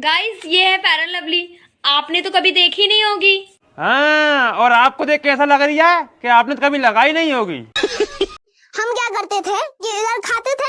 Guys ये है fair and lovely, आपने तो कभी देखी नहीं होगी। हाँ, और आपको देख कैसा लग रही है कि आपने तो कभी लगाई नहीं होगी। हम क्या करते थे कि इधर खाते थे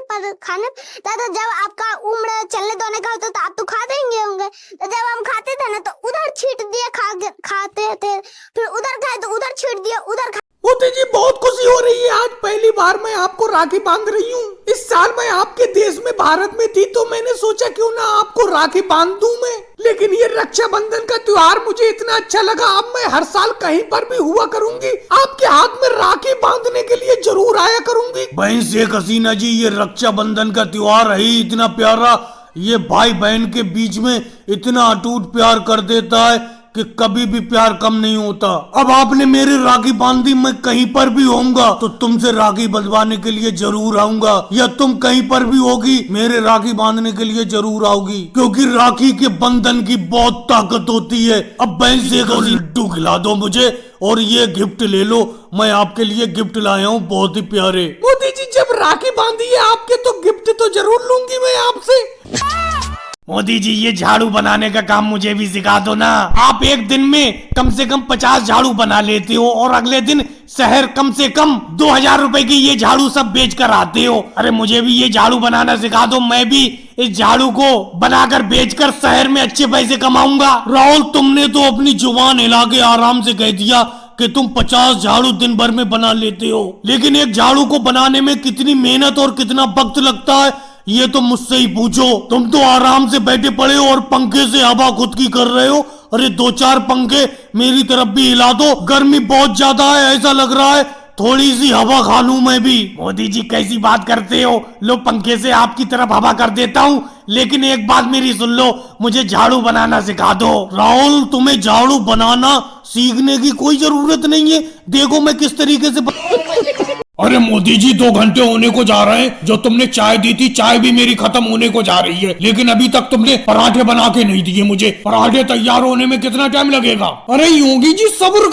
पर खाने तो जब आपका उम्र चलने दोने का होता तो आप तो खा देंगे होंगे, तो जब हम खाते थे ना तो उधर छीट दिए खाते थे, फिर उधर खाए तो उधर छीट दिए उधर। मोदी जी बहुत खुशी हो रही है, आज पहली बार मैं आपको राखी बांध रही हूँ। इस साल मैं आपके देश में भारत में थी तो मैंने सोचा क्यों ना आपको राखी बांध दूं मैं, लेकिन ये रक्षाबंधन का त्योहार मुझे इतना अच्छा लगा, अब मैं हर साल कहीं पर भी हुआ करूंगी, आपके हाथ में राखी बांधने के लिए जरूर आया करूंगी। बहन शेख हसीना जी, ये रक्षाबंधन का त्योहार है इतना प्यारा, ये भाई बहन के बीच में इतना अटूट प्यार कर देता है कि कभी भी प्यार कम नहीं होता। अब आपने मेरी राखी बांधी, मैं कहीं पर भी होऊंगा तो तुमसे राखी बंधवाने के लिए जरूर आऊंगा, या तुम कहीं पर भी होगी मेरे राखी बांधने के लिए जरूर आओगी, क्योंकि राखी के बंधन की बहुत ताकत होती है। अब बहन से लड्डू खिला दो मुझे और ये गिफ्ट ले लो, मैं आपके लिए गिफ्ट लाया हूँ बहुत ही प्यारे। मोदी जी जब राखी बांधी है आपके तो गिफ्ट तो जरूर लूंगी मैं आपसे। मोदी जी ये झाड़ू बनाने का काम मुझे भी सिखा दो ना, आप एक दिन में कम से कम 50 झाड़ू बना लेते हो और अगले दिन शहर कम से कम 2000 रुपए की ये झाड़ू सब बेच कर आते हो। अरे मुझे भी ये झाड़ू बनाना सिखा दो, मैं भी इस झाड़ू को बनाकर बेचकर शहर में अच्छे पैसे कमाऊंगा। राहुल तुमने तो अपनी जुबान हिला के आराम से कह दिया कि तुम 50 झाड़ू दिन भर में बना लेते हो, लेकिन एक झाड़ू को बनाने में कितनी मेहनत और कितना वक्त लगता है ये तो मुझसे ही पूछो। तुम तो आराम से बैठे पड़े हो और पंखे से हवा खुद की कर रहे हो। अरे 2-4 पंखे मेरी तरफ भी हिला दो, गर्मी बहुत ज्यादा है, ऐसा लग रहा है थोड़ी सी हवा खा लूं मैं भी। मोदी जी कैसी बात करते हो, लो पंखे से आपकी तरफ हवा कर देता हूँ, लेकिन एक बात मेरी सुन लो, मुझे झाड़ू बनाना सिखा दो। राहुल तुम्हें झाड़ू बनाना सीखने की कोई जरूरत नहीं है, देखो मैं किस तरीके से अरे मोदी जी 2 घंटे होने को जा रहे हैं, जो तुमने चाय दी थी चाय भी मेरी खत्म होने को जा रही है, लेकिन अभी तक तुमने पराठे बना के नहीं दिए मुझे। पराठे तैयार होने में कितना टाइम लगेगा? अरे योगी जी सब्र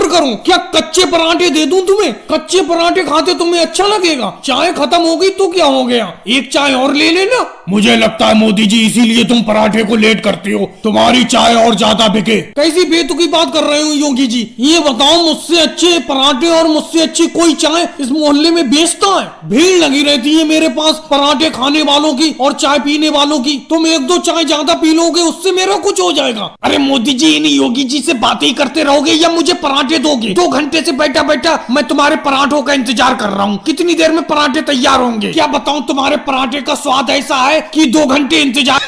करो, क्या कच्चे पराठे दे दूं तुम्हें? कच्चे पराठे खाते तुम्हें अच्छा लगेगा? चाय खत्म हो गई तो क्या हो गया, एक चाय और ले लेना। मुझे लगता है मोदी जी इसीलिए तुम पराठे को लेट करते हो, तुम्हारी चाय और ज्यादा बिके। कैसी बेतुकी बात कर रहे हो योगी जी, ये बताओ मुझसे अच्छे पराठे और मुझसे अच्छी कोई चाय इस मोहल्ले में बेचता है? भीड़ लगी रहती है मेरे पास पराठे खाने वालों की और चाय पीने वालों की, तुम 1-2 चाय ज्यादा पी लोगे उससे मेरा कुछ हो जाएगा। अरे मोदी जी इन योगी जी से बातें ही करते रहोगे या मुझे पराठे दोगे? 2 घंटे से बैठा बैठा मैं तुम्हारे पराठों का इंतजार कर रहा हूँ, कितनी देर में पराठे तैयार होंगे? क्या बताऊँ, तुम्हारे पराठे का स्वाद ऐसा है कि 2 घंटे इंतजार।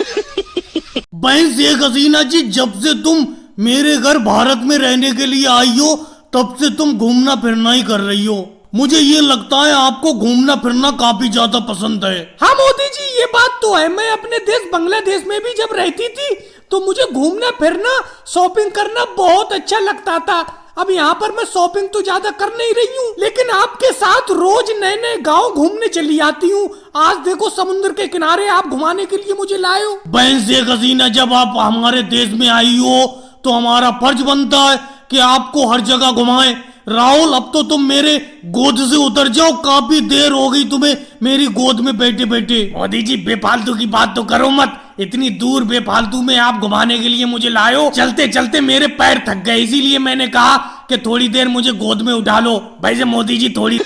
बहन शेख हसीना जी, जब से तुम मेरे घर भारत में रहने के लिए आई हो तब से तुम घूमना फिरना ही कर रही हो। मुझे ये लगता है आपको घूमना फिरना काफी ज्यादा पसंद है। हाँ मोदी जी ये बात तो है, मैं अपने देश बांग्लादेश में भी जब रहती थी तो मुझे घूमना फिरना शॉपिंग करना बहुत अच्छा लगता था। अब यहाँ पर मैं शॉपिंग तो ज्यादा कर नहीं रही हूँ, लेकिन आपके साथ रोज नए नए गाँव घूमने चली आती हूँ। आज देखो समुद्र के किनारे आप घुमाने के लिए मुझे लाए हो। बहन शेख हसीना, जब आप हमारे देश में आई हो तो हमारा फर्ज बनता है कि आपको हर जगह घुमाएं। राहुल अब तो तुम मेरे गोद से उतर जाओ, काफी देर हो गई तुम्हें मेरी गोद में बैठे बैठे। मोदी जी बेफालतू की बात तो करो मत, इतनी दूर बेफालतू में आप घुमाने के लिए मुझे लाए, चलते चलते मेरे पैर थक गए, इसीलिए मैंने कहा कि थोड़ी देर मुझे गोद में उठा लो। भाई से मोदी जी थोड़ी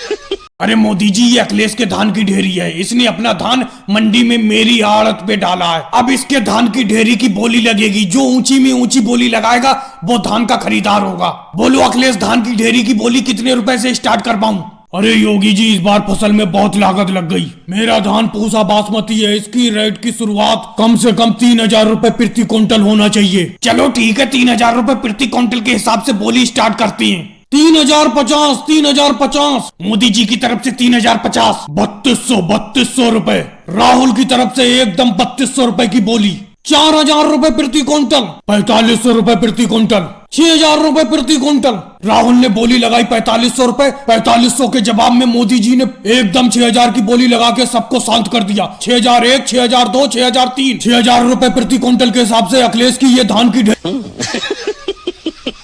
अरे मोदी जी ये अखिलेश के धान की ढेरी है, इसने अपना धान मंडी में मेरी आड़त पे डाला है, अब इसके धान की ढेरी की बोली लगेगी, जो ऊंची में ऊंची बोली लगाएगा वो धान का खरीदार होगा। बोलो अखिलेश, धान की ढेरी की बोली कितने रुपए से स्टार्ट कर पाऊं? अरे योगी जी इस बार फसल में बहुत लागत लग गई, मेरा धान पूसा बासमती है, इसकी रेट की शुरुआत कम से कम 3000 रुपए प्रति क्विंटल होना चाहिए। चलो ठीक है, 3000 रुपए प्रति क्विंटल के हिसाब से बोली स्टार्ट करती है। 3050 मोदी जी की तरफ से 3050, 3200 रुपए। राहुल की तरफ से एकदम 3200 रुपए की बोली। 4000 रुपए प्रति क्विंटल, 4500 रुपए प्रति क्विंटल, 6000 रुपए प्रति क्विंटल। राहुल ने बोली लगाई 4500 रुपए, 4500 के जवाब में मोदी जी ने एकदम 6000 की बोली लगा के सबको शांत कर दिया। 6001, 6002, 6003, 6000 रुपए प्रति क्विंटल के हिसाब से अखिलेश की ये धान की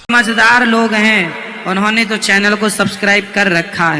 समझदार लोग हैं, उन्होंने तो चैनल को सब्सक्राइब कर रखा है।